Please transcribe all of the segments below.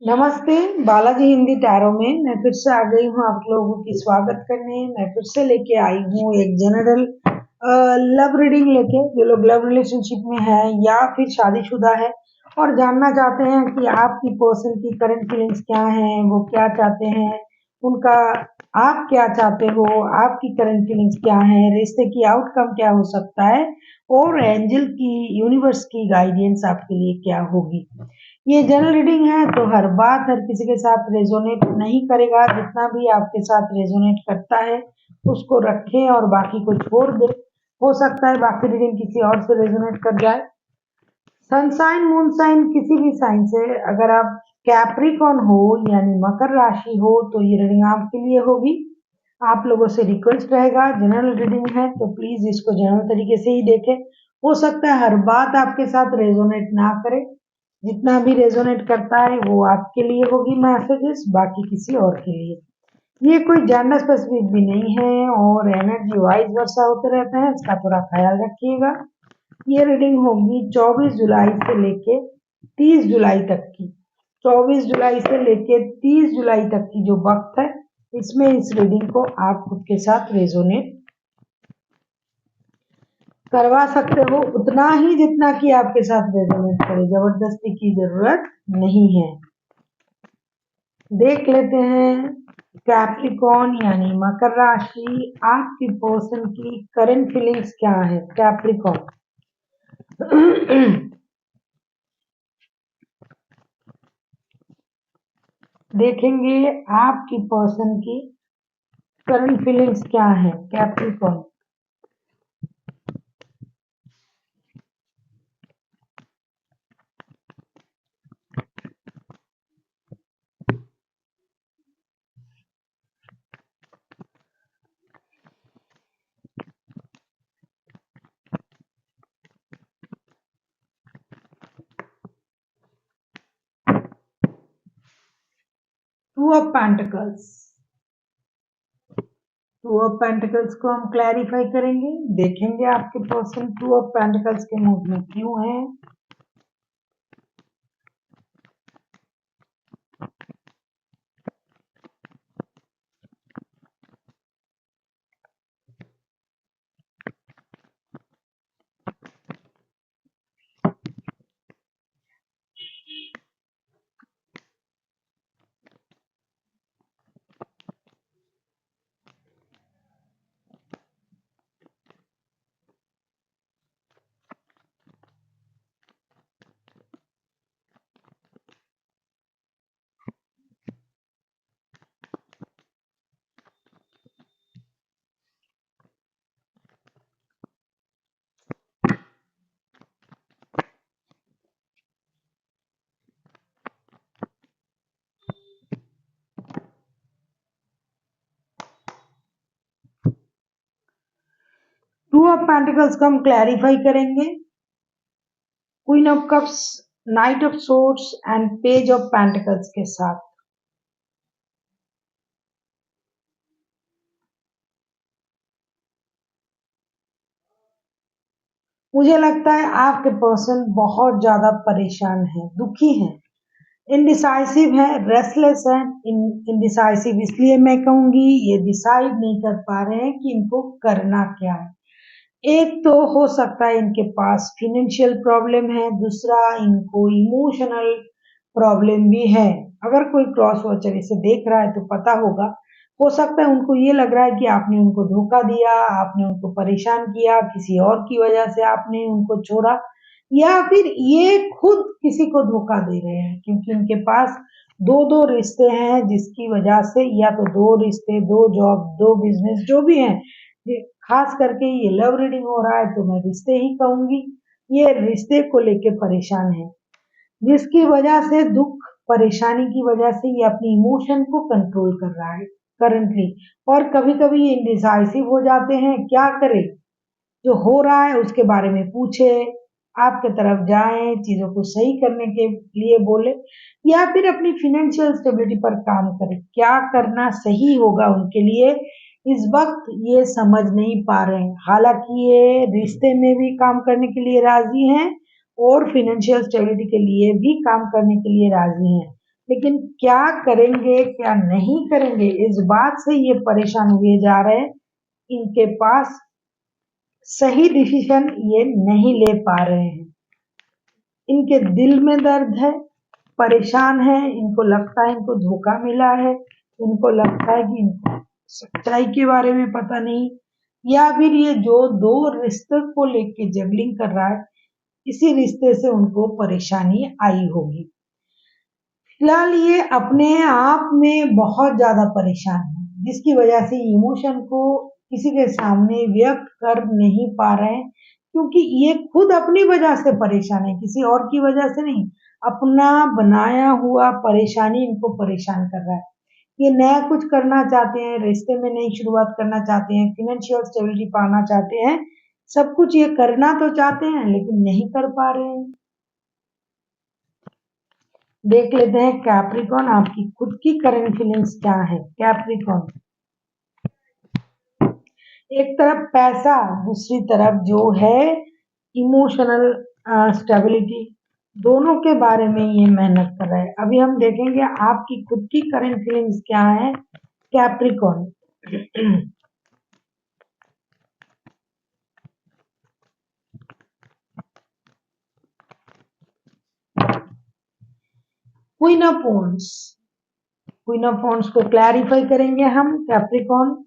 नमस्ते, बालाजी हिंदी टैरो में मैं फिर से आ गई हूँ आप लोगों की स्वागत करने। मैं फिर से लेके आई हूँ एक जनरल लव रीडिंग लेके। जो लोग लव रिलेशनशिप में है या फिर शादीशुदा है और जानना चाहते हैं कि आपकी पर्सन की करंट फीलिंग्स क्या हैं, वो क्या चाहते हैं, उनका आप क्या चाहते हो, आपकी करंट फीलिंग्स क्या है, रिश्ते की आउटकम क्या हो सकता है और एंजल की यूनिवर्स की गाइडेंस आपके लिए क्या होगी। ये जनरल रीडिंग है तो हर बात हर किसी के साथ रेजोनेट नहीं करेगा। जितना भी आपके साथ रेजोनेट करता है उसको रखें और बाकी को छोड़ दें। हो सकता है बाकी रीडिंग किसी और से रेजोनेट कर जाए। सनसाइन मून साइन किसी भी साइन से अगर आप कैप्रिकॉन हो यानी मकर राशि हो तो ये रीडिंग आपके लिए होगी। आप लोगों से रिक्वेस्ट रहेगा, जनरल रीडिंग है तो प्लीज इसको जनरल तरीके से ही देखें। हो सकता है हर बात आपके साथ रेजोनेट ना करे। जितना भी रेजोनेट करता है वो आपके लिए होगी मैसेजेस, बाकी किसी और के लिए। ये कोई जेंडर स्पेसिफिक भी नहीं है और एनर्जी वाइज वर्षा होते रहता है, इसका थोड़ा ख्याल रखिएगा। ये रीडिंग होगी 24 जुलाई से लेके 30 जुलाई तक की। 24 जुलाई से लेके 30 जुलाई तक की जो वक्त है, इसमें इस रीडिंग को आप खुद के साथ रेजोनेट करवा सकते हो, उतना ही जितना कि आपके साथ रेजोनेट करे। जबरदस्ती की जरूरत नहीं है। देख लेते हैं कैप्रिकॉन यानी मकर राशि, आपकी पर्सन की करंट फीलिंग्स क्या है। कैप्रिकॉन देखेंगे आपकी पर्सन की करंट फीलिंग्स क्या है। Capricorn, two of pentacles. Two of pentacles को हम क्लैरिफाई करेंगे, देखेंगे आपके पर्सन टू ऑफ पेंटिकल्स के मूड में क्यों है। टू ऑफ पेंटिकल्स को हम क्लैरिफाई करेंगे queen of cups, night of swords and page of pentacles के साथ। मुझे लगता है आपके पर्सन बहुत ज्यादा परेशान है, दुखी है, इनडिसाइसिव है, रेस्टलेस है। इनडिसाइसिव इसलिए मैं कहूंगी ये डिसाइड नहीं कर पा रहे हैं कि इनको करना क्या है। एक तो हो सकता है इनके पास फिनेंशियल प्रॉब्लम है, दूसरा इनको इमोशनल प्रॉब्लम भी है। अगर कोई क्रॉस वॉचर इसे देख रहा है तो पता होगा। हो सकता है उनको ये लग रहा है कि आपने उनको धोखा दिया, आपने उनको परेशान किया, किसी और की वजह से आपने उनको छोड़ा, या फिर ये खुद किसी को धोखा दे रहे हैं क्योंकि उनके पास दो दो रिश्ते हैं जिसकी वजह से, या तो दो रिश्ते, दो जॉब, दो बिजनेस, जो भी हैं। खास करके ये लव रीडिंग हो रहा है तो मैं रिश्ते ही कहूंगी। ये रिश्ते को लेके परेशान है जिसकी वजह से दुख, परेशानी की वजह से ये अपनी इमोशन को कंट्रोल कर रहा है करंटली। और कभी कभी ये इंडिसाइसिव हो जाते हैं, क्या करें। जो हो रहा है उसके बारे में पूछे, आपके तरफ जाएं, चीजों को सही करने के लिए बोले, या फिर अपनी फिनेंशियल स्टेबिलिटी पर काम करें। क्या करना सही होगा उनके लिए इस वक्त ये समझ नहीं पा रहे हैं। हालांकि ये रिश्ते में भी काम करने के लिए राजी हैं और फिनेंशियल स्टेबिलिटी के लिए भी काम करने के लिए राजी हैं, लेकिन क्या करेंगे क्या नहीं करेंगे इस बात से ये परेशान हुए जा रहे हैं। इनके पास सही डिसीजन ये नहीं ले पा रहे हैं। इनके दिल में दर्द है, परेशान है, इनको लगता है इनको धोखा मिला है, इनको लगता है कि इनको सच्चाई के बारे में पता नहीं, या फिर ये जो दो रिश्ते को लेके जगलिंग कर रहा है, इसी रिश्ते से उनको परेशानी आई होगी। फिलहाल ये अपने आप में बहुत ज्यादा परेशान है, जिसकी वजह से इमोशन को किसी के सामने व्यक्त कर नहीं पा रहे हैं, क्योंकि ये खुद अपनी वजह से परेशान है, किसी और की वजह से नहीं। अपना बनाया हुआ परेशानी इनको परेशान कर रहा है। ये नया कुछ करना चाहते हैं, रिश्ते में नई शुरुआत करना चाहते हैं, फाइनेंशियल स्टेबिलिटी पाना चाहते हैं, सब कुछ ये करना तो चाहते हैं लेकिन नहीं कर पा रहे हैं। देख लेते हैं कैप्रिकॉन आपकी खुद की करंट फीलिंग्स क्या है। कैप्रिकॉन, एक तरफ पैसा, दूसरी तरफ जो है इमोशनल स्टेबिलिटी, दोनों के बारे में ये मेहनत कर रहा है। अभी हम देखेंगे आपकी खुद की करंट फीलिंग्स क्या है Capricorn. Queen of wands, queen of wands को क्लैरिफाई करेंगे हम कैप्रिकॉन।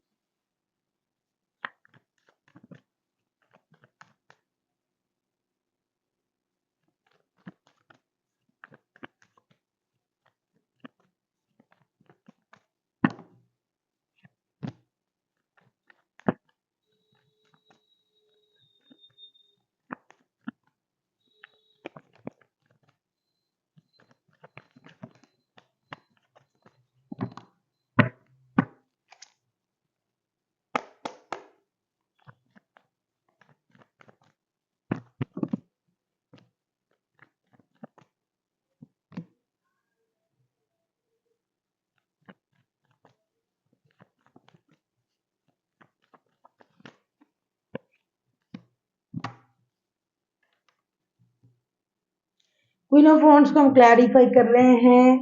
क्वीन ऑफ वॉन्ड्स को हम क्लैरिफाई कर रहे हैं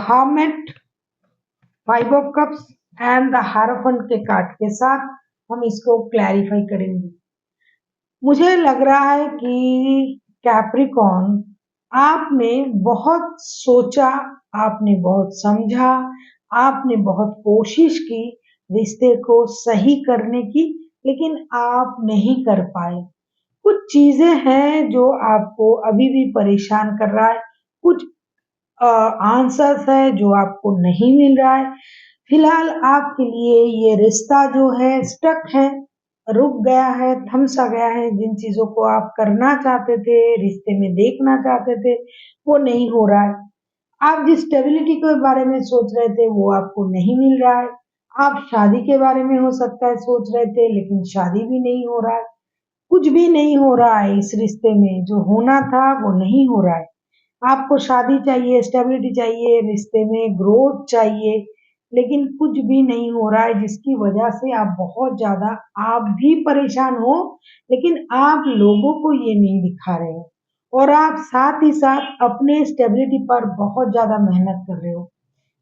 हार्मेट, five of cups and the हारोफेंट के कार्ड के साथ हम इसको क्लैरिफाई करेंगे। मुझे लग रहा है कि कैप्रिकॉन, आपने बहुत सोचा, आपने बहुत समझा, आपने बहुत कोशिश की रिश्ते को सही करने की, लेकिन आप नहीं कर पाए। कुछ चीजें हैं जो आपको अभी भी परेशान कर रहा है, कुछ आंसर्स है जो आपको नहीं मिल रहा है। फिलहाल आपके लिए ये रिश्ता जो है स्टक है, रुक गया है, थम सा गया है। जिन चीजों को आप करना चाहते थे, रिश्ते में देखना चाहते थे, वो नहीं हो रहा है। आप जिस स्टेबिलिटी के बारे में सोच रहे थे वो आपको नहीं मिल रहा है। आप शादी के बारे में हो सकता है सोच रहे थे, लेकिन शादी भी नहीं हो रहा है। कुछ भी नहीं हो रहा है इस रिश्ते में, जो होना था वो नहीं हो रहा है। आपको शादी चाहिए, स्टेबिलिटी चाहिए, रिश्ते में ग्रोथ चाहिए, लेकिन कुछ भी नहीं हो रहा है, जिसकी वजह से आप बहुत ज़्यादा आप भी परेशान हो, लेकिन आप लोगों को ये नहीं दिखा रहे हो, और आप साथ ही साथ अपने स्टेबिलिटी पर बहुत ज़्यादा मेहनत कर रहे हो।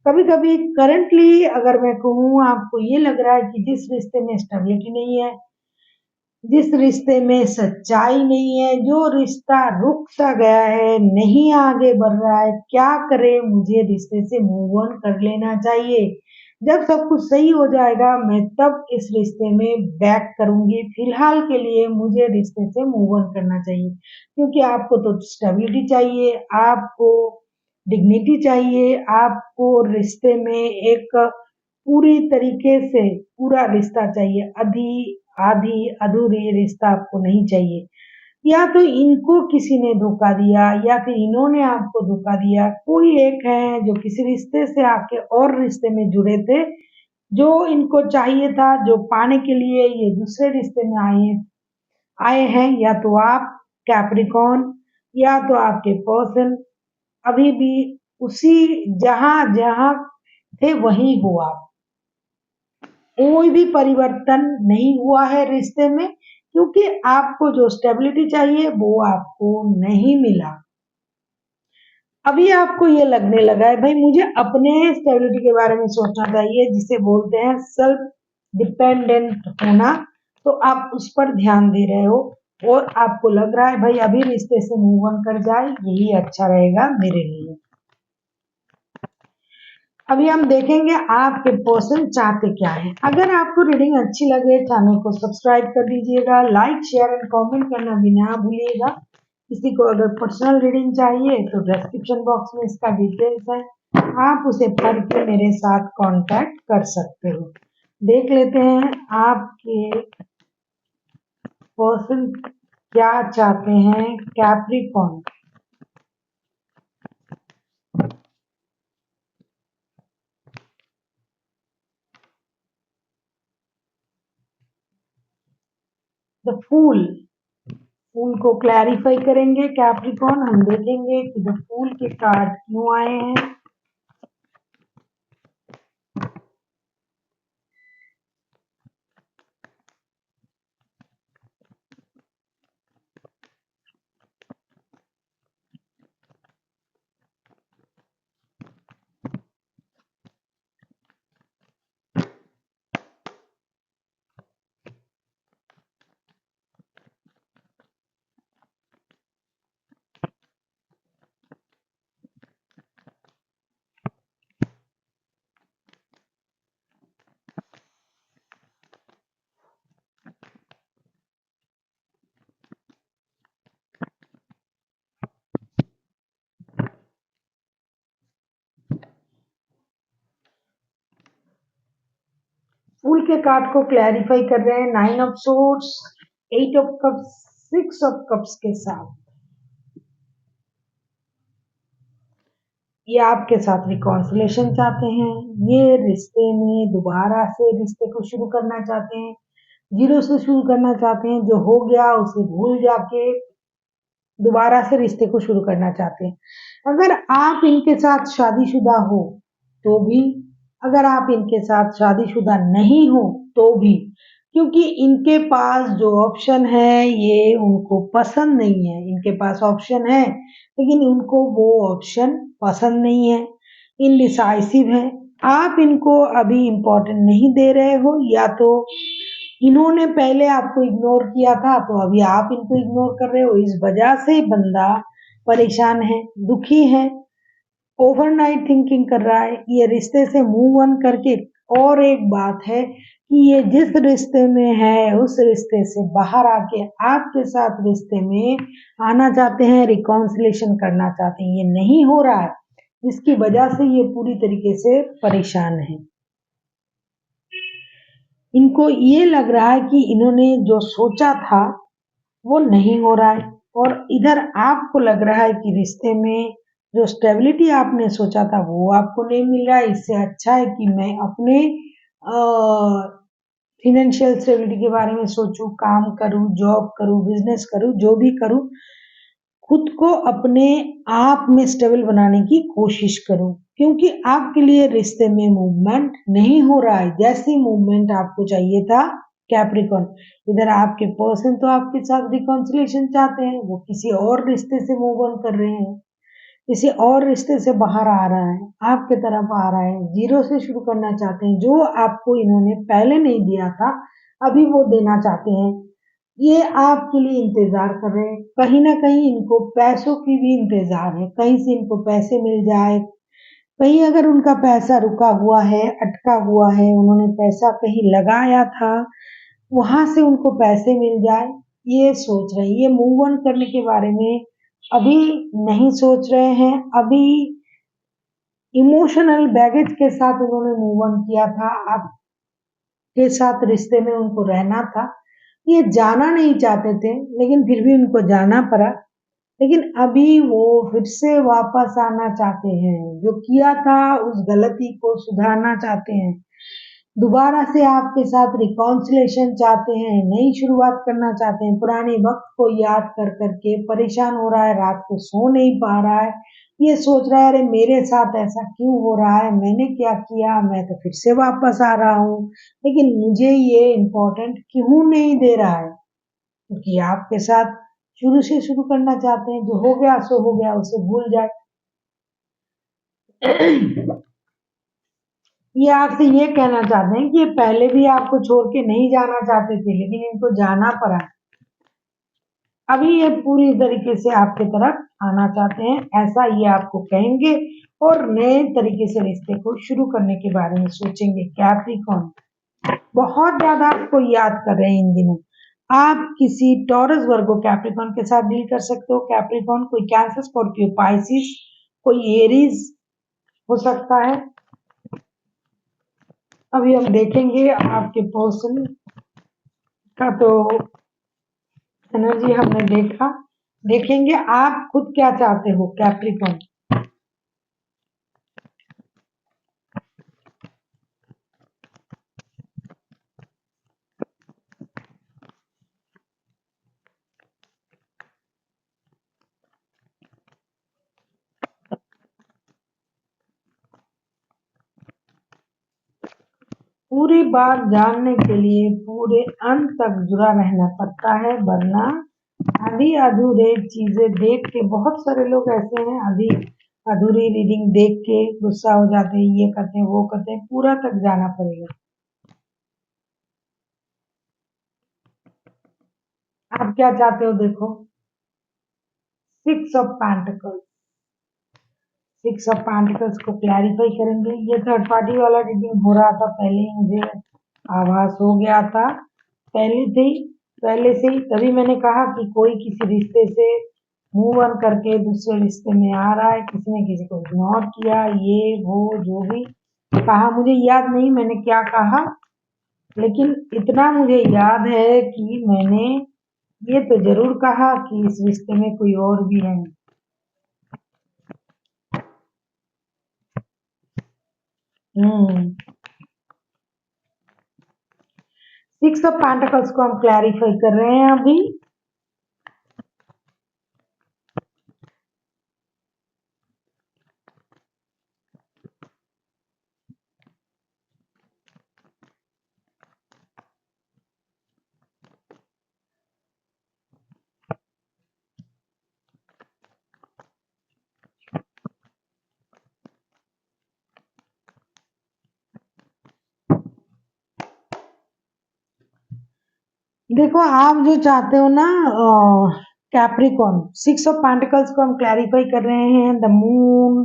कभी-कभी करंटली अगर मैं कहूँ, आपको ये लग रहा है कि जिस रिश्ते में स्टेबिलिटी नहीं है, जिस रिश्ते में सच्चाई नहीं है, जो रिश्ता रुक सा गया है, नहीं आगे बढ़ रहा है, क्या करें, मुझे रिश्ते से मूव ऑन कर लेना चाहिए। जब सब कुछ सही हो जाएगा, मैं तब इस रिश्ते में बैक करूंगी। फिलहाल के लिए मुझे रिश्ते से मूव ऑन करना चाहिए, क्योंकि आपको तो स्टेबिलिटी चाहिए, आपको डिग्निटी चाहिए, आपको रिश्ते में एक पूरी तरीके से पूरा रिश्ता चाहिए, आधी अधूरी रिश्ता आपको नहीं चाहिए। या तो इनको किसी ने धोखा दिया, या फिर इन्होंने आपको धोखा दिया। कोई एक है जो किसी रिश्ते से आके और रिश्ते में जुड़े थे, जो इनको चाहिए था, जो पाने के लिए ये दूसरे रिश्ते में आए आए हैं। या तो आप कैप्रिकॉन, या तो आपके पर्सन अभी भी उसी जहां जहां थे वहीं हो आप। कोई भी परिवर्तन नहीं हुआ है रिश्ते में, क्योंकि आपको जो स्टेबिलिटी चाहिए वो आपको नहीं मिला। अभी आपको ये लगने लगा है भाई मुझे अपने स्टेबिलिटी के बारे में सोचना चाहिए, जिसे बोलते हैं सेल्फ डिपेंडेंट होना। तो आप उस पर ध्यान दे रहे हो और आपको लग रहा है भाई अभी रिश्ते से मूव ऑन कर जाए, यही अच्छा रहेगा मेरे लिए। अभी हम देखेंगे आपके पर्सन चाहते क्या है। अगर आपको रीडिंग अच्छी लगे चैनल को सब्सक्राइब कर दीजिएगा, लाइक शेयर एंड कमेंट करना भी ना भूलिएगा। किसी को अगर पर्सनल रीडिंग चाहिए तो डिस्क्रिप्शन बॉक्स में इसका डिटेल्स है, आप उसे पढ़ के मेरे साथ कांटेक्ट कर सकते हो। देख लेते हैं आपके पर्सन क्या चाहते हैं। Capricorn, the fool. फूल को क्लैरिफाई करेंगे कैप्रिकॉर्न। हम देखेंगे कि द फूल के कार्ड क्यों आए हैं। फूल के कार्ड को क्लैरिफाई कर रहे हैं nine of swords, eight of cups, six of cups के साथ। ये आपके साथ रिकॉन्सिलेशन चाहते हैं, ये रिश्ते में दोबारा से रिश्ते को शुरू करना चाहते हैं, जीरो से शुरू करना चाहते हैं। जो हो गया उसे भूल जाके दोबारा से रिश्ते को शुरू करना चाहते हैं। अगर आप इनके साथ शादीशुदा हो तो भी, अगर आप इनके साथ शादीशुदा नहीं हो तो भी, क्योंकि इनके पास जो ऑप्शन है ये उनको पसंद नहीं है। इनके पास ऑप्शन है लेकिन उनको वो ऑप्शन पसंद नहीं है, इनडिसाइसिव है। आप इनको अभी इम्पोर्टेंट नहीं दे रहे हो, या तो इन्होंने पहले आपको इग्नोर किया था तो अभी आप इनको इग्नोर कर रहे हो। इस वजह से बंदा परेशान है, दुखी है, ओवरनाइट थिंकिंग कर रहा है। ये रिश्ते से मूव ऑन करके, और एक बात है कि ये जिस रिश्ते में है उस रिश्ते से बाहर आके आपके साथ रिश्ते में आना चाहते हैं, रिकॉन्सिलेशन करना चाहते हैं। ये नहीं हो रहा है, जिसकी वजह से ये पूरी तरीके से परेशान है। इनको ये लग रहा है कि इन्होंने जो सोचा था वो नहीं हो रहा है, और इधर आपको लग रहा है कि रिश्ते में जो स्टेबिलिटी आपने सोचा था वो आपको नहीं मिल रहा है। इससे अच्छा है कि मैं अपने फाइनेंशियल स्टेबिलिटी के बारे में सोचूं, काम करूं, जॉब करूं, बिजनेस करूं, जो भी करूं, खुद को अपने आप में स्टेबल बनाने की कोशिश करूं। क्योंकि आपके लिए रिश्ते में मूवमेंट नहीं हो रहा है जैसी मूवमेंट आपको चाहिए था कैप्रिकॉर्न। इधर आपके पर्सन तो आपके साथ रिकॉन्सिलेशन चाहते हैं, वो किसी और रिश्ते से मूव ऑन कर रहे हैं, किसी और रिश्ते से बाहर आ रहा है, आपके तरफ आ रहा है, जीरो से शुरू करना चाहते हैं। जो आपको इन्होंने पहले नहीं दिया था अभी वो देना चाहते हैं। ये आपके लिए इंतजार कर रहे हैं। कहीं ना कहीं इनको पैसों की भी इंतजार है, कहीं से इनको पैसे मिल जाए, कहीं अगर उनका पैसा रुका हुआ है, अटका हुआ है, उन्होंने पैसा कहीं लगाया था, वहां से उनको पैसे मिल जाए, ये सोच रहे हैं। ये मूव ऑन करने के बारे में अभी नहीं सोच रहे हैं। अभी इमोशनल बैगेज के साथ उन्होंने मूव ऑन किया था, आपके साथ रिश्ते में उनको रहना था। ये जाना नहीं चाहते थे लेकिन फिर भी उनको जाना पड़ा। लेकिन अभी वो फिर से वापस आना चाहते हैं, जो किया था उस गलती को सुधारना चाहते हैं, दोबारा से आपके साथ रिकॉन्सिलेशन चाहते हैं, नई शुरुआत करना चाहते हैं। पुराने वक्त को याद कर करके परेशान हो रहा है, रात को सो नहीं पा रहा है, ये सोच रहा है अरे मेरे साथ ऐसा क्यों हो रहा है, मैंने क्या किया, मैं तो फिर से वापस आ रहा हूँ, लेकिन मुझे ये इम्पोर्टेंट क्यों नहीं दे रहा है। क्योंकि आपके साथ शुरू से शुरू करना चाहते हैं, जो हो गया सो हो गया, उसे भूल जाए। ये आपसे ये कहना चाहते हैं कि ये पहले भी आपको छोड़ के नहीं जाना चाहते थे, लेकिन इनको जाना पड़ा। अभी ये पूरी तरीके से आपके तरफ आना चाहते हैं, ऐसा ये आपको कहेंगे और नए तरीके से रिश्ते को शुरू करने के बारे में सोचेंगे। कैप्रिकॉर्न बहुत ज्यादा आपको याद कर रहे हैं इन दिनों। आप किसी टॉरस वर्गो कैप्रिकॉर्न के साथ डील कर सकते हो। कैप्रिकॉर्न कोई कैंसर, स्कॉर्पियो, पाइसिस, कोई एरीज हो सकता है। अभी हम देखेंगे आपके पर्सन का तो एनर्जी हमने देखा, देखेंगे आप खुद क्या चाहते हो कैप्रिकॉर्न। पूरी बात जानने के लिए पूरे अंत तक जुड़ा रहना पड़ता है, वरना आधी अधूरे चीजें देख के, बहुत सारे लोग ऐसे हैं आधी अधूरी रीडिंग देख के गुस्सा हो जाते हैं, ये करते हैं वो करते हैं, पूरा तक जाना पड़ेगा। आप क्या चाहते हो देखो। 6 ऑफ पेंटिकल्स, 6 ऑफ पेंटिकल्स को क्लैरिफाई करेंगे। ये थर्ड पार्टी वाला रीडिंग हो रहा था पहले ही, मुझे आभास हो गया था पहले से ही, तभी मैंने कहा कि कोई किसी रिश्ते से मूव ऑन करके दूसरे रिश्ते में आ रहा है, किसी ने किसी को इग्नोर किया, ये वो जो भी कहा मुझे याद नहीं मैंने क्या कहा, लेकिन इतना मुझे याद है कि मैंने ये तो जरूर कहा कि इस रिश्ते में कोई और भी है। हम्म 6 ऑफ पेंटिकल्स को हम क्लैरिफाई कर रहे हैं अभी। देखो आप जो चाहते हो ना कैप्रिकॉर्न, 6 ऑफ पेंटिकल्स को हम क्लैरिफाई कर रहे हैं the moon,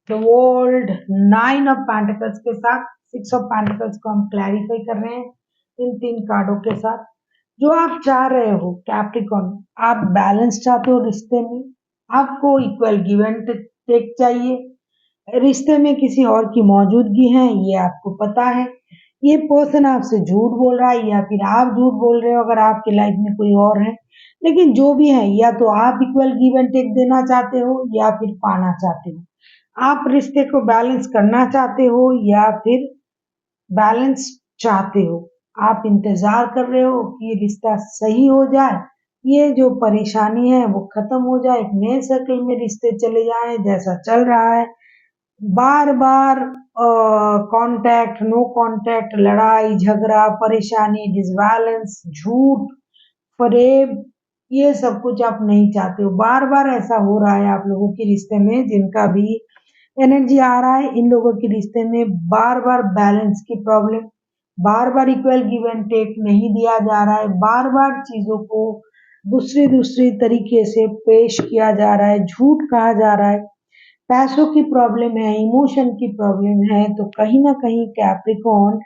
the world, 9 of pentacles के साथ 6 ऑफ पेंटिकल्स को हम क्लैरिफाई कर रहे हैं इन 3 कार्डों के साथ। जो आप चाह रहे हो कैप्रिकॉर्न, आप बैलेंस चाहते हो रिश्ते में, आपको इक्वल गिव एंड टेक चाहिए, रिश्ते में किसी और की मौजूदगी है ये आपको पता है, ये पर्सन आपसे झूठ बोल रहा है या फिर आप झूठ बोल रहे हो अगर आपकी लाइफ में कोई और है, लेकिन जो भी है या तो आप इक्वल गिव एंड टेक देना चाहते हो या फिर पाना चाहते हो, आप रिश्ते को बैलेंस करना चाहते हो या फिर बैलेंस चाहते हो, आप इंतजार कर रहे हो कि ये रिश्ता सही हो जाए, ये जो परेशानी है वो खत्म हो जाए, एक नए सर्कल में रिश्ते चले जाएं जैसा चल रहा है, बार बार कांटेक्ट नो कांटेक्ट, लड़ाई झगड़ा परेशानी डिसबैलेंस झूठ फरेब, ये सब कुछ आप नहीं चाहते हो। बार बार ऐसा हो रहा है आप लोगों के रिश्ते में, जिनका भी एनर्जी आ रहा है इन लोगों के रिश्ते में बार बार बैलेंस की प्रॉब्लम, बार बार इक्वल गिव एंड टेक नहीं दिया जा रहा है, बार बार चीजों को दूसरी दूसरी तरीके से पेश किया जा रहा है, झूठ कहा जा रहा है, पैसों की प्रॉब्लम है, इमोशन की प्रॉब्लम है, तो कहीं ना कहीं कैप्रिकॉर्न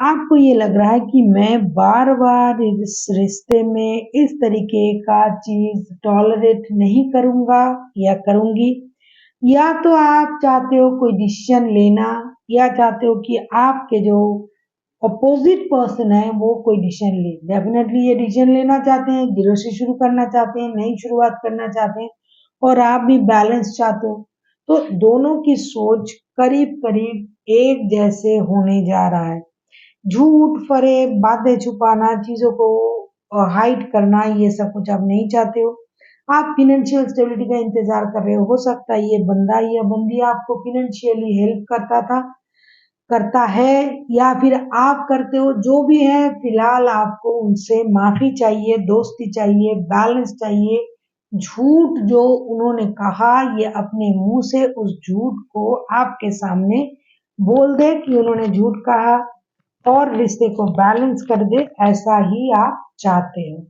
आपको ये लग रहा है कि मैं बार बार इस रिश्ते में इस तरीके का चीज टॉलरेट नहीं करूंगा या करूंगी, या तो आप चाहते हो कोई डिसीजन लेना, या चाहते हो कि आपके जो अपोजिट पर्सन है वो कोई डिसीजन ले, डेफिनेटली ये डिसीजन लेना चाहते हैं, जीरो से शुरू करना चाहते हैं, नई शुरुआत करना चाहते हैं, और आप भी बैलेंस चाहते हो, तो दोनों की सोच करीब करीब एक जैसे होने जा रहा है। झूठ फरेब बातें छुपाना चीजों को हाइड करना ये सब कुछ आप नहीं चाहते हो, आप फिनेंशियल स्टेबिलिटी का इंतजार कर रहे हो सकता है ये बंदा या बंदी आपको फिनेंशियली हेल्प करता था, करता है, या फिर आप करते हो, जो भी है फिलहाल आपको उनसे माफी चाहिए, दोस्ती चाहिए, बैलेंस चाहिए, झूठ जो उन्होंने कहा ये अपने मुंह से उस झूठ को आपके सामने बोल दे कि उन्होंने झूठ कहा और रिश्ते को बैलेंस कर दे, ऐसा ही आप चाहते हो।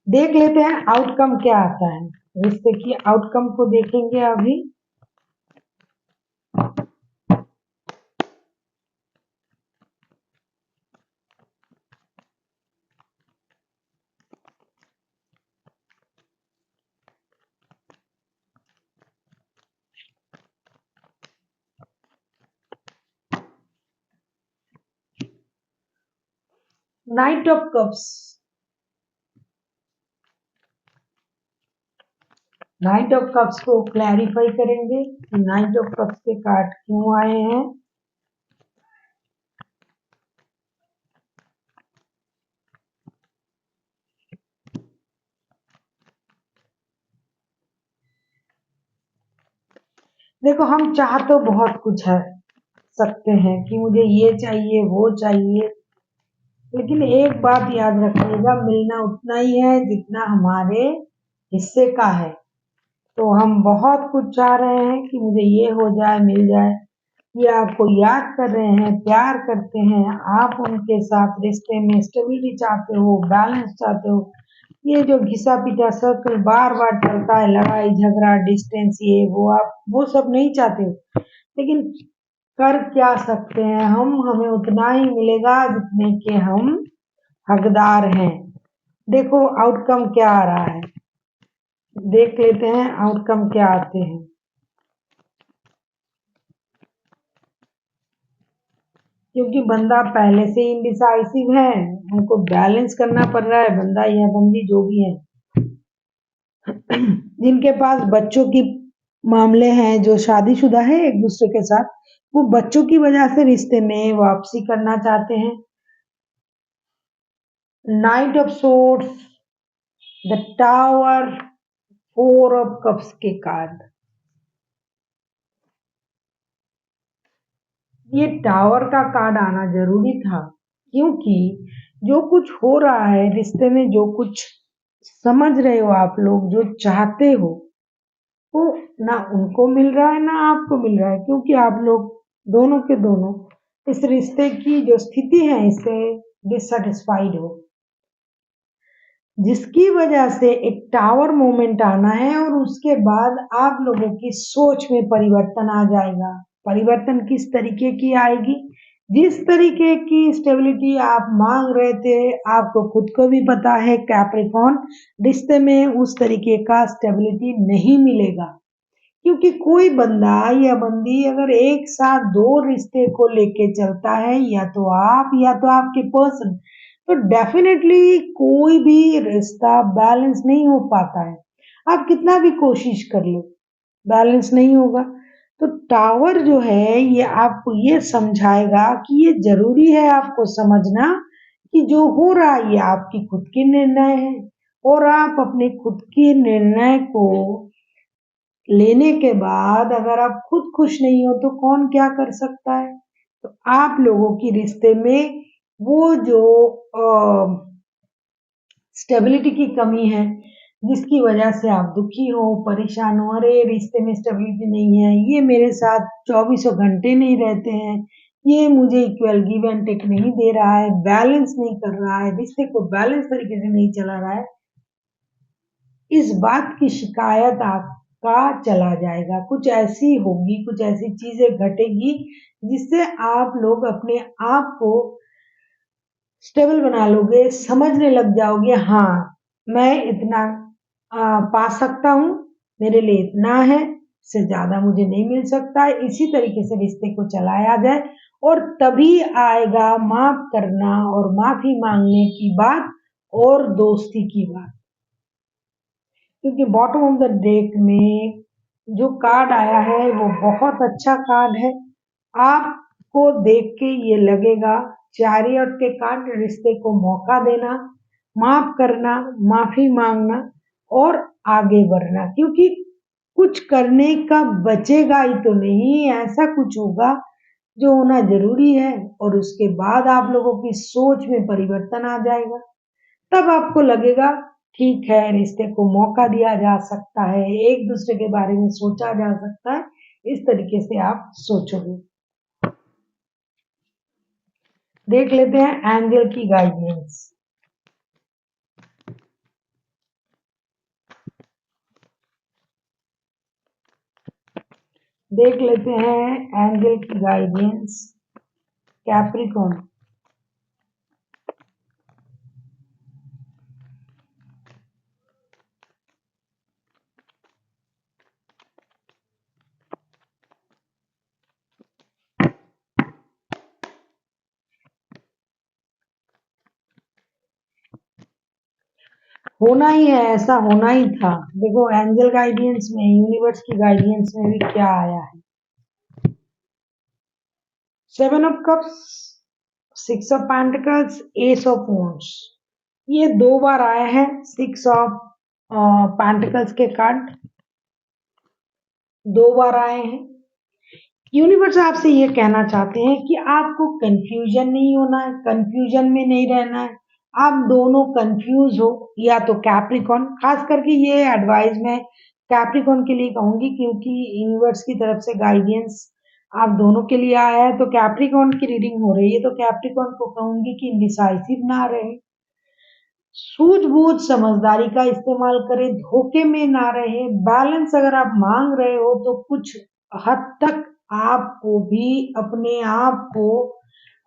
देख लेते हैं आउटकम क्या आता है। रिश्ते की आउटकम को देखेंगे अभी। Night of cups, night of cups को क्लैरिफाई करेंगे कि नाइट ऑफ कप्स के कार्ड क्यों आए हैं। देखो, हम चाह तो बहुत कुछ है सकते हैं कि मुझे ये चाहिए वो चाहिए, लेकिन एक बात याद रखिएगा, मिलना उतना ही है जितना हमारे हिस्से का है। तो हम बहुत कुछ चाह रहे हैं कि मुझे ये हो जाए, मिल जाए। ये आपको याद कर रहे हैं, प्यार करते हैं, आप उनके साथ रिश्ते में स्टेबिलिटी चाहते हो, बैलेंस चाहते हो। ये जो घिसा पिटा सर्कल बार बार चलता है, लड़ाई झगड़ा डिस्टेंस ये वो, आप वो सब नहीं चाहते हो। लेकिन कर क्या सकते हैं हम, हमें उतना ही मिलेगा जितने के हम हकदार हैं। देखो आउटकम क्या आ रहा है, देख लेते हैं आउटकम क्या आते हैं। क्योंकि बंदा पहले से इंडिसाइसिव है, उनको बैलेंस करना पड़ रहा है, बंदा या बंदी जो भी है। जिनके पास बच्चों की मामले हैं, जो शादीशुदा है एक दूसरे के साथ, वो बच्चों की वजह से रिश्ते में वापसी करना चाहते हैं। Night of swords, the tower, four of cups के कार्ड। ये टावर का कार्ड आना जरूरी था, क्योंकि जो कुछ हो रहा है रिश्ते में, जो कुछ समझ रहे हो आप लोग, जो चाहते हो, वो ना उनको मिल रहा है ना आपको मिल रहा है। क्योंकि आप लोग दोनों के दोनों इस रिश्ते की जो स्थिति है इससे डिससेटिस्फाइड हो, जिसकी वजह से एक टावर मोमेंट आना है और उसके बाद आप लोगों की सोच में परिवर्तन आ जाएगा। परिवर्तन किस तरीके की आएगी, जिस तरीके की स्टेबिलिटी आप मांग रहे थे, आपको खुद को भी पता है कैप्रिकॉर्न, रिश्ते में उस तरीके का स्टेबिलिटी नहीं मिलेगा। क्योंकि कोई बंदा या बंदी अगर एक साथ दो रिश्ते को लेके चलता है, या तो आप या तो आपके पर्सन, तो डेफिनेटली कोई भी रिश्ता बैलेंस नहीं हो पाता है। आप कितना भी कोशिश कर लो, बैलेंस नहीं होगा। तो टावर जो है ये आपको ये समझाएगा कि ये जरूरी है आपको समझना कि जो हो रहा है ये आपकी खुद की निर्णय है, और आप अपने खुद के निर्णय को लेने के बाद अगर आप खुद खुश नहीं हो तो कौन क्या कर सकता है। तो आप लोगों की रिश्ते में वो जो स्टेबिलिटी की कमी है, जिसकी वजह से आप दुखी हो, परेशान हो, अरे रिश्ते में स्टेबिलिटी नहीं है, ये मेरे साथ चौबीसों घंटे नहीं रहते हैं, ये मुझे इक्वल गिव एंड टेक नहीं दे रहा है, बैलेंस नहीं कर रहा है, रिश्ते को बैलेंस तरीके से नहीं चला रहा है, इस बात की शिकायत आपका चला जाएगा। कुछ ऐसी होगी, कुछ ऐसी चीजें घटेगी जिससे आप लोग अपने आप को स्टेबल बना लोगे, समझने लग जाओगे, हाँ मैं इतना पा सकता हूँ, मेरे लिए इतना है, इससे ज्यादा मुझे नहीं मिल सकता है। इसी तरीके से रिश्ते को चलाया जाए और तभी आएगा माफ करना और माफी मांगने की बात और दोस्ती की बात। क्योंकि बॉटम ऑफ द डेक में जो कार्ड आया है वो बहुत अच्छा कार्ड है। आपको देख के ये लगेगा, चैरियट के कार्ड, रिश्ते को मौका देना, माफ करना, माफी मांगना और आगे बढ़ना। क्योंकि कुछ करने का बचेगा ही तो नहीं, ऐसा कुछ होगा जो होना जरूरी है और उसके बाद आप लोगों की सोच में परिवर्तन आ जाएगा। तब आपको लगेगा ठीक है, रिश्ते को मौका दिया जा सकता है, एक दूसरे के बारे में सोचा जा सकता है, इस तरीके से आप सोचोगे। देख लेते हैं एंजल की गाइडेंस। देख लेते हैं एंजल की गाइडेंस कैप्रिकॉर्न। होना ही है, ऐसा होना ही था। देखो एंजल गाइडेंस में, यूनिवर्स की गाइडेंस में भी क्या आया है। 7 of cups, 6 of pentacles, S of wands, ये 2 बार आए हैं 6 ऑफ पेंटिकल्स के कार्ड, 2 बार आए हैं। यूनिवर्स आपसे ये कहना चाहते हैं कि आपको कंफ्यूजन नहीं होना है, कंफ्यूजन में नहीं रहना है। आप दोनों कंफ्यूज हो या तो कैप्रिकॉर्न, खास करके ये एडवाइस मैं कैप्रिकॉर्न के लिए कहूंगी क्योंकि यूनिवर्स की तरफ से गाइडेंस आप दोनों के लिए आया है, तो कैप्रिकॉर्न की रीडिंग हो रही है, तो कैप्रिकॉर्न को कहूंगी कि इंडिसाइसिव ना रहे, सूझबूझ समझदारी का इस्तेमाल करें, धोखे में ना रहे, बैलेंस अगर आप मांग रहे हो तो कुछ हद तक आपको भी अपने आप को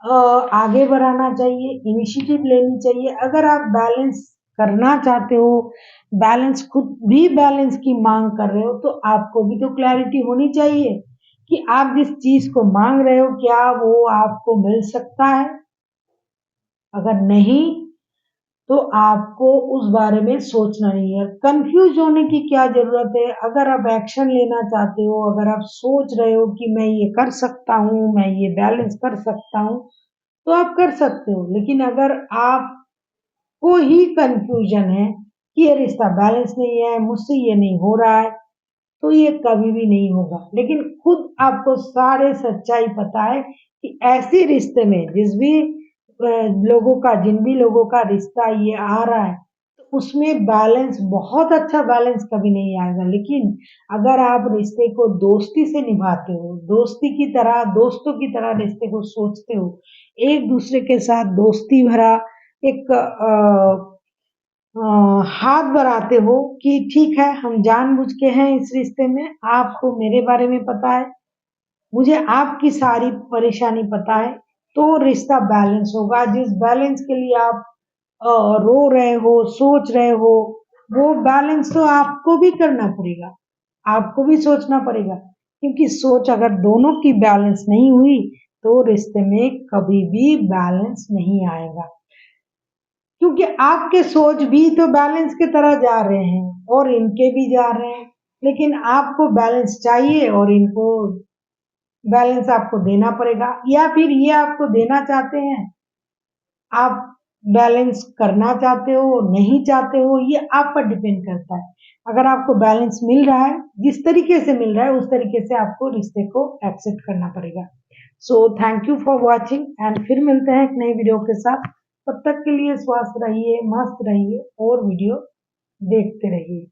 आगे बढ़ाना चाहिए, इनिशिएटिव लेनी चाहिए। अगर आप बैलेंस करना चाहते हो, बैलेंस खुद भी बैलेंस की मांग कर रहे हो, तो आपको भी तो क्लैरिटी होनी चाहिए कि आप जिस चीज को मांग रहे हो क्या वो आपको मिल सकता है। अगर नहीं तो आपको उस बारे में सोचना नहीं है, कंफ्यूज होने की क्या जरूरत है। अगर आप एक्शन लेना चाहते हो, अगर आप सोच रहे हो कि मैं ये कर सकता हूँ, मैं ये बैलेंस कर सकता हूँ, तो आप कर सकते हो। लेकिन अगर आपको ही कंफ्यूजन है कि ये रिश्ता बैलेंस नहीं है, मुझसे ये नहीं हो रहा है, तो ये कभी भी नहीं होगा। लेकिन खुद आपको सारे सच्चाई पता है कि ऐसे रिश्ते में लोगों का, जिन भी लोगों का रिश्ता ये आ रहा है, तो उसमें बैलेंस, बहुत अच्छा बैलेंस कभी नहीं आएगा। लेकिन अगर आप रिश्ते को दोस्ती से निभाते हो, दोस्ती की तरह, दोस्तों की तरह रिश्ते को सोचते हो, एक दूसरे के साथ दोस्ती भरा एक हाथ बढ़ाते हो कि ठीक है हम जानबूझ के हैं इस रिश्ते में, आपको मेरे बारे में पता है, मुझे आपकी सारी परेशानी पता है, तो रिश्ता बैलेंस होगा। जिस बैलेंस के लिए आप रो रहे हो, सोच रहे हो, वो बैलेंस तो आपको भी करना पड़ेगा, आपको भी सोचना पड़ेगा, क्योंकि सोच अगर दोनों की बैलेंस नहीं हुई तो रिश्ते में कभी भी बैलेंस नहीं आएगा। क्योंकि आपके सोच भी तो बैलेंस की तरह जा रहे हैं और इनके भी जा रहे हैं, लेकिन आपको बैलेंस चाहिए और इनको बैलेंस आपको देना पड़ेगा, या फिर ये आपको देना चाहते हैं, आप बैलेंस करना चाहते हो, नहीं चाहते हो, ये आप पर डिपेंड करता है। अगर आपको बैलेंस मिल रहा है, जिस तरीके से मिल रहा है, उस तरीके से आपको रिश्ते को एक्सेप्ट करना पड़ेगा। So thank you for watching and फिर मिलते हैं एक नई वीडियो के साथ। तब तक के लिए स्वस्थ रहिए, मस्त रहिए और वीडियो देखते रहिए।